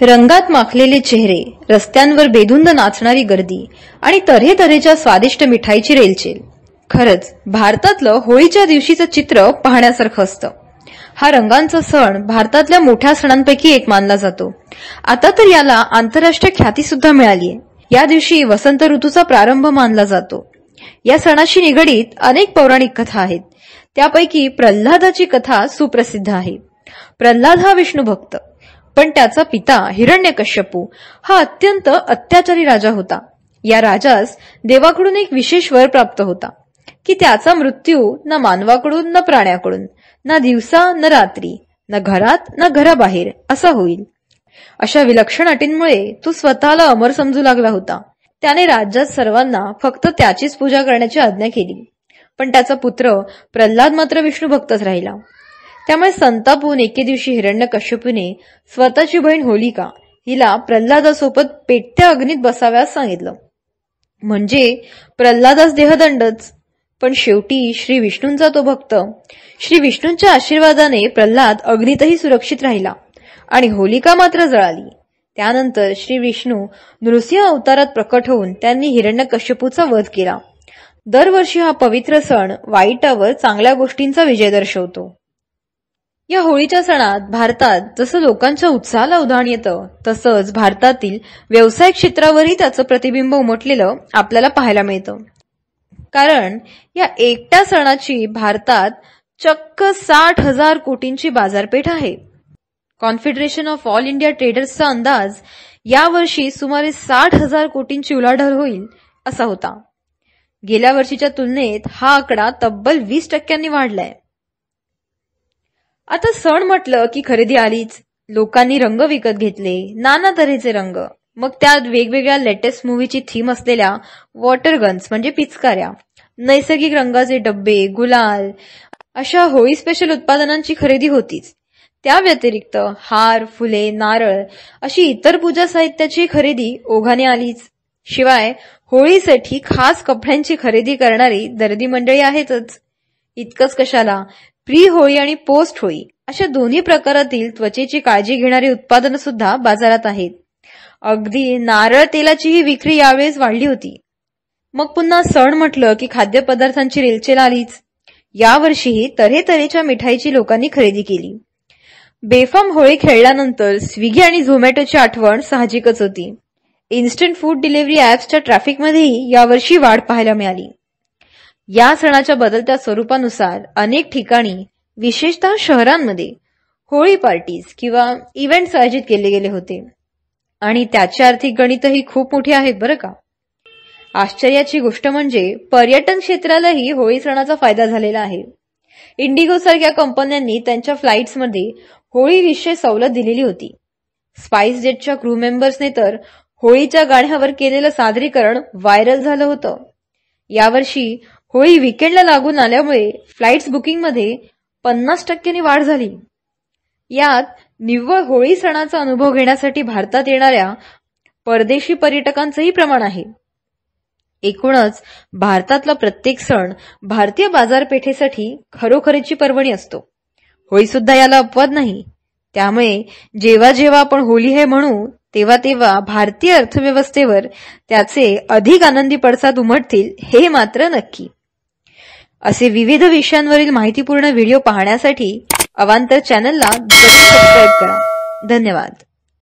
रंगात माखलेले चेहरे, रस्त्यांवर बेधुंद नाचणारी गर्दी आणि तऱ्हेतऱ्हेच्या स्वादिष्ट मिठाईची रेलचेल. खरंच भारतातलं होळीच्या दिवशीचं चित्र पाहण्यासारखं असतं. हा रंगांचा सण भारतातल्या मोठ्या सणांपैकी एक मानला जातो. आता तर याला आंतरराष्ट्रीय ख्याती सुद्धा मिळालीय. या दिवशी वसंत ऋतूचा प्रारंभ मानला जातो. या सणाशी निगडीत अनेक पौराणिक कथा आहेत. त्यापैकी प्रल्हादाची कथा सुप्रसिद्ध आहे. प्रल्हाद हा विष्णू भक्त, पण त्याचा पिता हिरण्यकश्यपू हा अत्यंत अत्याचारी राजा होता. या राजास देवाकडून एक विशेष वर प्राप्त होता की त्याचा मृत्यू न मानवाकडून न प्राण्याकडून, न दिवसा न रात्री, न घरात न घराबाहेर असा होईल. अशा विलक्षण अटींमुळे तो स्वतःला अमर समजू लागला होता. त्याने राज्यात सर्वांना फक्त त्याचीच पूजा करण्याची आज्ञा केली. पण त्याचा पुत्र प्रल्हाद मात्र विष्णू भक्तच राहिला. त्यामुळे संतापून एके दिवशी हिरण्यकश्यपूने स्वतःची बहीण होलिका हिला प्रल्हादासोबत पेटत्या अग्नीत बसाव्यास सांगितलं. म्हणजे प्रल्हादास देहदंडच. पण शेवटी श्री विष्णूंचा तो भक्त. श्री विष्णूंच्या आशीर्वादाने प्रल्हाद अग्नीतही सुरक्षित राहिला आणि होलिका मात्र जळाली. त्यानंतर श्री विष्णू नृसिंह अवतारात प्रकट होऊन त्यांनी हिरण्यकश्यपूचा वध केला. दरवर्षी हा पवित्र सण वाईटावर चांगल्या गोष्टींचा विजय दर्शवतो. या होळीच्या सणात भारतात जसं लोकांच्या उत्साहाला उधाण येतं, तसंच भारतातील व्यवसाय क्षेत्रावरही त्याचं प्रतिबिंब उमटलेलं आपल्याला पाहायला मिळतं. कारण या एकट्या सणाची भारतात चक्क 60,000 कोटींची बाजारपेठ आहे. कॉन्फेडरेशन ऑफ ऑल इंडिया ट्रेडर्सचा अंदाज यावर्षी सुमारे 60,000 कोटींची उलाढाल होईल असा होता. गेल्या वर्षीच्या तुलनेत हा आकडा तब्बल 20% वाढलाय. आता सण म्हटलं की खरेदी आलीच. लोकांनी रंग विकत घेतले, नाना तऱ्हेचे रंग. मग त्यात वेगवेगळ्या लेटेस्ट मूवीची थीम असलेल्या वॉटर गन्स म्हणजे पिचकाऱ्या, नैसर्गिक रंगाचे डब्बे, गुलाल अशा होळी स्पेशल उत्पादनांची खरेदी होतीच. त्या व्यतिरिक्त हार, फुले, नारळ अशी इतर पूजा साहित्याची खरेदी ओघाने आलीच. शिवाय होळीसाठी खास कपड्यांची खरेदी करणारी दर्दी मंडळी आहेतच. इतकंच कशाला, प्री होळी आणि पोस्ट होळी अशा दोन्ही प्रकारातील त्वचेची काळजी घेणारी उत्पादनं सुद्धा बाजारात आहेत. अगदी नारळ तेलाचीही विक्री यावेळेस वाढली होती. मग पुन्हा सण म्हटलं की खाद्यपदार्थांची रेलचेल आलीच. यावर्षीही तऱ्हेतऱ्हेच्या मिठाईची लोकांनी खरेदी केली. बेफाम होळी खेळल्यानंतर स्विगी आणि झोमॅटोची आठवण साहजिकच होती. इन्स्टंट फूड डिलिव्हरी ऍप्सच्या ट्रॅफिकमध्येही यावर्षी वाढ पाहायला मिळाली. या सणाच्या बदलत्या स्वरूपानुसार अनेक ठिकाणी, विशेषतः शहरांमध्ये होळी पार्टीज किंवा इव्हेंट्स आयोजित केले गेले होते आणि त्याची आर्थिक गणितही खूप मोठी आहेत बरं का. आश्चर्याची गोष्ट म्हणजे पर्यटन क्षेत्रालाही होळी सणाचा फायदा झालेला आहे. इंडिगो सारख्या कंपन्यांनी त्यांच्या फ्लाईट्समध्ये होळीविषयी सवलत दिलेली होती. स्पाइस जेटच्या क्रू मेंबर्सने तर होळीच्या गाण्यावर केलेलं सादरीकरण व्हायरल झालं होतं. यावर्षी होळी वीकेंडला लागून आल्यामुळे फ्लाइट्स बुकिंगमध्ये 50% वाढ झाली. यात निव्वळ होळी सणाचा अनुभव घेण्यासाठी भारतात येणाऱ्या परदेशी पर्यटकांचंही प्रमाण आहे. एकूणच भारतातला प्रत्येक सण भारतीय बाजारपेठेसाठी खरोखरीची पर्वणी असतो. होळी सुद्धा याला अपवाद नाही. त्यामुळे जेव्हा जेव्हा आपण होळी हे म्हणू तेव्हा तेव्हा भारतीय अर्थव्यवस्थेवर त्याचे अधिक आनंदी पडसाद उमटतील हे मात्र नक्की. असे विविध विषयांवरील माहितीपूर्ण व्हिडिओ पाहण्यासाठी अवांतर चॅनलला जरूर सबस्क्राईब करा. धन्यवाद.